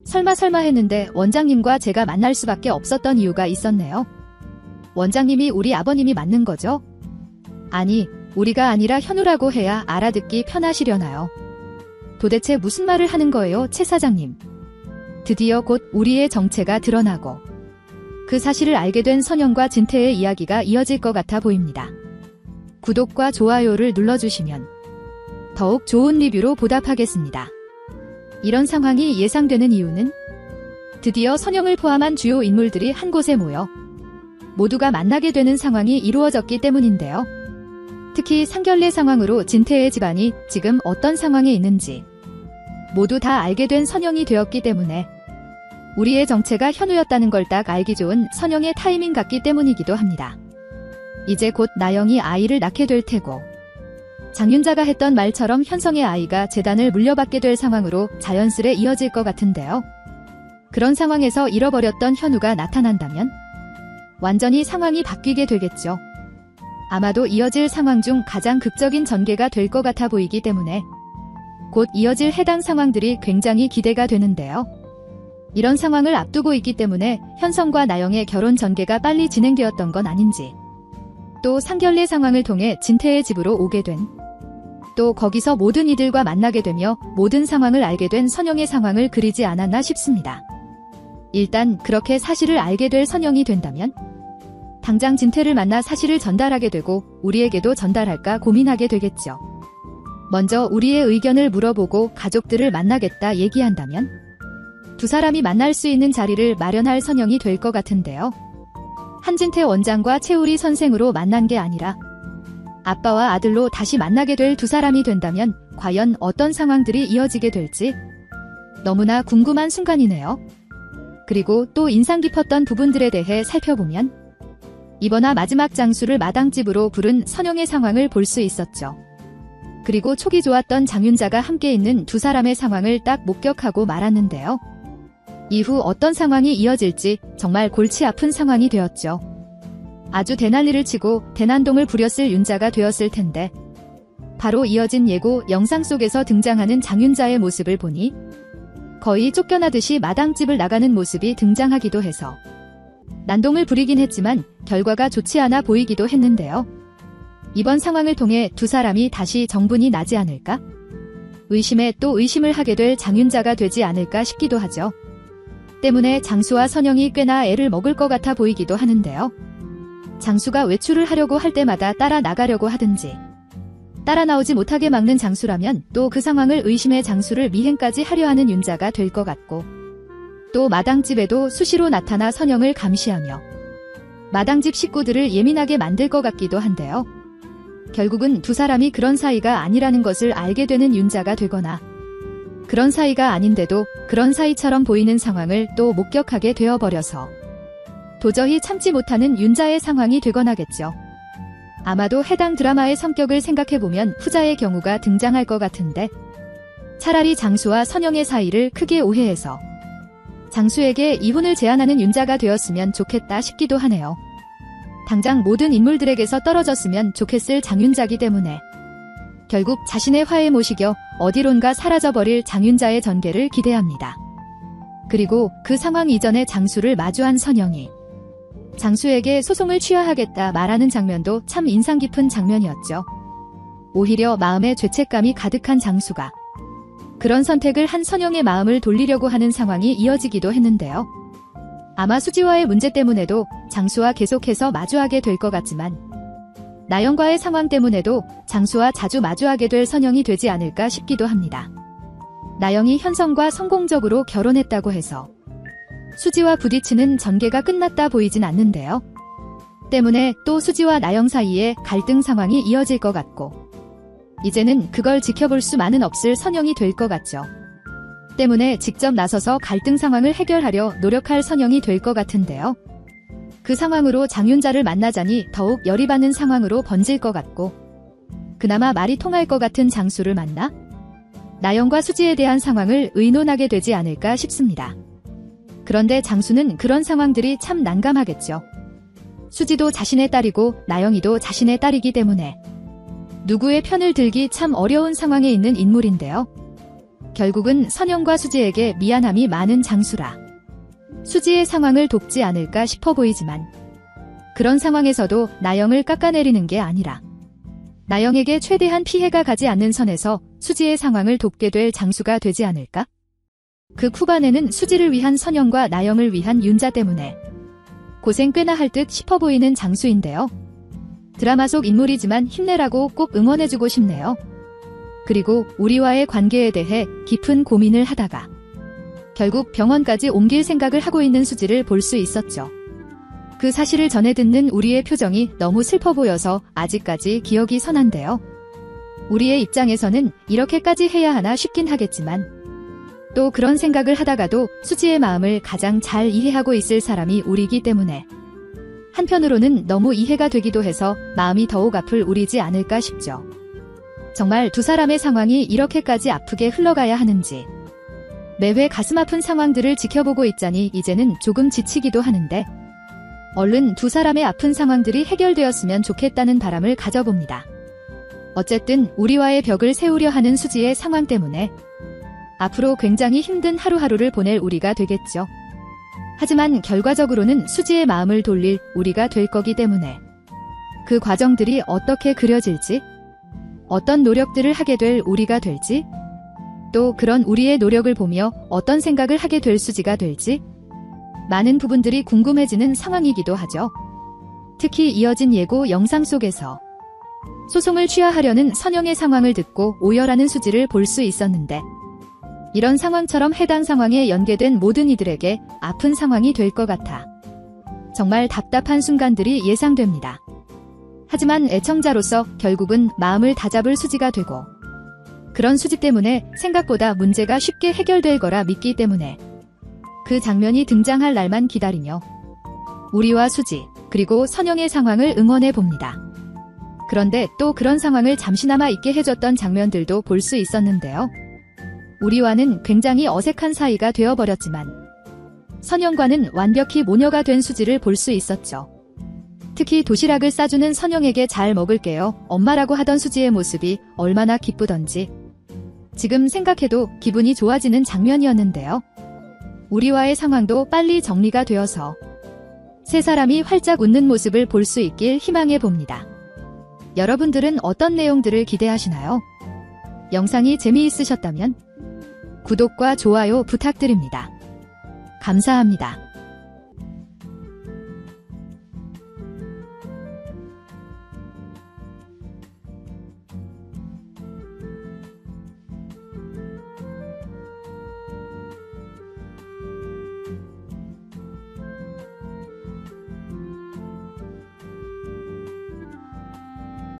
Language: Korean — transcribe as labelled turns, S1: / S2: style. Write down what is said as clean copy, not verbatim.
S1: 설마 했는데 원장님과 제가 만날 수밖에 없었던 이유가 있었네요. 원장님이 우리 아버님이 맞는 거죠? 아니, 우리가 아니라 현우라고 해야 알아듣기 편하시려나요? 도대체 무슨 말을 하는 거예요, 최 사장님? 드디어 곧 우리의 정체가 드러나고 그 사실을 알게 된 선영과 진태의 이야기가 이어질 것 같아 보입니다. 구독과 좋아요를 눌러주시면 더욱 좋은 리뷰로 보답하겠습니다. 이런 상황이 예상되는 이유는 드디어 선영을 포함한 주요 인물들이 한 곳에 모여 모두가 만나게 되는 상황이 이루어졌기 때문인데요. 특히 상견례 상황으로 진태의 집안이 지금 어떤 상황에 있는지 모두 다 알게 된 선영이 되었기 때문에 우리의 정체가 현우였다는 걸 딱 알기 좋은 선영의 타이밍 같기 때문이기도 합니다. 이제 곧 나영이 아이를 낳게 될 테고 장윤자가 했던 말처럼 현성의 아이가 재단을 물려받게 될 상황으로 자연스레 이어질 것 같은데요. 그런 상황에서 잃어버렸던 현우가 나타난다면 완전히 상황이 바뀌게 되겠죠. 아마도 이어질 상황 중 가장 극적인 전개가 될 것 같아 보이기 때문에 곧 이어질 해당 상황들이 굉장히 기대가 되는데요. 이런 상황을 앞두고 있기 때문에 현성과 나영의 결혼 전개가 빨리 진행되었던 건 아닌지, 또 상견례 상황을 통해 진태의 집으로 오게 된, 또 거기서 모든 이들과 만나게 되며 모든 상황을 알게 된 선영의 상황을 그리지 않았나 싶습니다. 일단 그렇게 사실을 알게 될 선영이 된다면 당장 진태를 만나 사실을 전달하게 되고 우리에게도 전달할까 고민하게 되겠죠. 먼저 우리의 의견을 물어보고 가족들을 만나겠다 얘기한다면 두 사람이 만날 수 있는 자리를 마련할 선영이 될 것 같은데요. 한진태 원장과 최우리 선생으로 만난 게 아니라 아빠와 아들로 다시 만나게 될 두 사람이 된다면 과연 어떤 상황들이 이어지게 될지 너무나 궁금한 순간이네요. 그리고 또 인상 깊었던 부분들에 대해 살펴보면 이번화 마지막 장수를 마당집으로 부른 선영의 상황을 볼 수 있었죠. 그리고 촉이 좋았던 장윤자가 함께 있는 두 사람의 상황을 딱 목격하고 말았는데요. 이후 어떤 상황이 이어질지 정말 골치 아픈 상황이 되었죠. 아주 대난리를 치고 대난동을 부렸을 윤자가 되었을 텐데 바로 이어진 예고 영상 속에서 등장하는 장윤자의 모습을 보니 거의 쫓겨나듯이 마당집을 나가는 모습이 등장하기도 해서 난동을 부리긴 했지만 결과가 좋지 않아 보이기도 했는데요. 이번 상황을 통해 두 사람이 다시 정분이 나지 않을까? 의심에 또 의심을 하게 될 장윤자가 되지 않을까 싶기도 하죠. 때문에 장수와 선영이 꽤나 애를 먹을 것 같아 보이기도 하는데요. 장수가 외출을 하려고 할 때마다 따라 나가려고 하든지 따라 나오지 못하게 막는 장수라면 또 그 상황을 의심해 장수를 미행까지 하려 하는 윤자가 될 것 같고, 또 마당집에도 수시로 나타나 선영을 감시하며 마당집 식구들을 예민하게 만들 것 같기도 한데요. 결국은 두 사람이 그런 사이가 아니라는 것을 알게 되는 윤자가 되거나 그런 사이가 아닌데도 그런 사이처럼 보이는 상황을 또 목격하게 되어버려서 도저히 참지 못하는 윤자의 상황이 되거나겠죠. 아마도 해당 드라마의 성격을 생각해보면 후자의 경우가 등장할 것 같은데 차라리 장수와 선영의 사이를 크게 오해해서 장수에게 이혼을 제안하는 윤자가 되었으면 좋겠다 싶기도 하네요. 당장 모든 인물들에게서 떨어졌으면 좋겠을 장윤자기 때문에 결국 자신의 화에 못 이겨 어디론가 사라져버릴 장윤자의 전개를 기대합니다. 그리고 그 상황 이전에 장수를 마주한 선영이 장수에게 소송을 취하하겠다 말하는 장면도 참 인상 깊은 장면이었죠. 오히려 마음에 죄책감이 가득한 장수가 그런 선택을 한 선영의 마음을 돌리려고 하는 상황이 이어지기도 했는데요. 아마 수지와의 문제 때문에도 장수와 계속해서 마주하게 될 것 같지만 나영과의 상황 때문에도 장수와 자주 마주하게 될 선영이 되지 않을까 싶기도 합니다. 나영이 현성과 성공적으로 결혼했다고 해서 수지와 부딪히는 전개가 끝났다 보이진 않는데요. 때문에 또 수지와 나영 사이에 갈등 상황이 이어질 것 같고 이제는 그걸 지켜볼 수만은 없을 선영이 될 것 같죠. 때문에 직접 나서서 갈등 상황을 해결하려 노력할 선영이 될 것 같은데요. 그 상황으로 장윤자를 만나자니 더욱 열이 받는 상황으로 번질 것 같고 그나마 말이 통할 것 같은 장수를 만나 나영과 수지에 대한 상황을 의논하게 되지 않을까 싶습니다. 그런데 장수는 그런 상황들이 참 난감하겠죠. 수지도 자신의 딸이고 나영이도 자신의 딸이기 때문에 누구의 편을 들기 참 어려운 상황에 있는 인물인데요. 결국은 선영과 수지에게 미안함이 많은 장수라 수지의 상황을 돕지 않을까 싶어 보이지만 그런 상황에서도 나영을 깎아내리는 게 아니라 나영에게 최대한 피해가 가지 않는 선에서 수지의 상황을 돕게 될 장수가 되지 않을까? 그 후반에는 수지를 위한 선영과 나영을 위한 윤자 때문에 고생 꽤나 할 듯 싶어 보이는 장수인데요. 드라마 속 인물이지만 힘내라고 꼭 응원해주고 싶네요. 그리고 우리와의 관계에 대해 깊은 고민을 하다가 결국 병원까지 옮길 생각을 하고 있는 수지를 볼 수 있었죠. 그 사실을 전해 듣는 우리의 표정이 너무 슬퍼 보여서 아직까지 기억이 선한데요. 우리의 입장에서는 이렇게까지 해야 하나 싶긴 하겠지만 또 그런 생각을 하다가도 수지의 마음을 가장 잘 이해하고 있을 사람이 우리이기 때문에 한편으로는 너무 이해가 되기도 해서 마음이 더욱 아플 우리지 않을까 싶죠. 정말 두 사람의 상황이 이렇게까지 아프게 흘러가야 하는지 매회 가슴 아픈 상황들을 지켜보고 있자니 이제는 조금 지치기도 하는데 얼른 두 사람의 아픈 상황들이 해결되었으면 좋겠다는 바람을 가져봅니다. 어쨌든 우리와의 벽을 세우려 하는 수지의 상황 때문에 앞으로 굉장히 힘든 하루하루를 보낼 우리가 되겠죠. 하지만 결과적으로는 수지의 마음을 돌릴 우리가 될 거기 때문에 그 과정들이 어떻게 그려질지, 어떤 노력들을 하게 될 우리가 될지, 또 그런 우리의 노력을 보며 어떤 생각을 하게 될 수지가 될지 많은 부분들이 궁금해지는 상황이기도 하죠. 특히 이어진 예고 영상 속에서 소송을 취하하려는 선영의 상황을 듣고 오열하는 수지를 볼 수 있었는데 이런 상황처럼 해당 상황에 연계된 모든 이들에게 아픈 상황이 될 것 같아 정말 답답한 순간들이 예상됩니다. 하지만 애청자로서 결국은 마음을 다잡을 수지가 되고 그런 수지 때문에 생각보다 문제가 쉽게 해결될 거라 믿기 때문에 그 장면이 등장할 날만 기다리며 우리와 수지 그리고 선영의 상황을 응원해 봅니다. 그런데 또 그런 상황을 잠시나마 있게 해줬던 장면들도 볼 수 있었는데요. 우리와는 굉장히 어색한 사이가 되어버렸지만 선영과는 완벽히 모녀가 된 수지를 볼 수 있었죠. 특히 도시락을 싸주는 선영에게 잘 먹을게요 엄마라고 하던 수지의 모습이 얼마나 기쁘던지 지금 생각해도 기분이 좋아지는 장면이었는데요. 우리와의 상황도 빨리 정리가 되어서 세 사람이 활짝 웃는 모습을 볼 수 있길 희망해 봅니다. 여러분들은 어떤 내용들을 기대하시나요? 영상이 재미있으셨다면 구독과 좋아요 부탁드립니다. 감사합니다.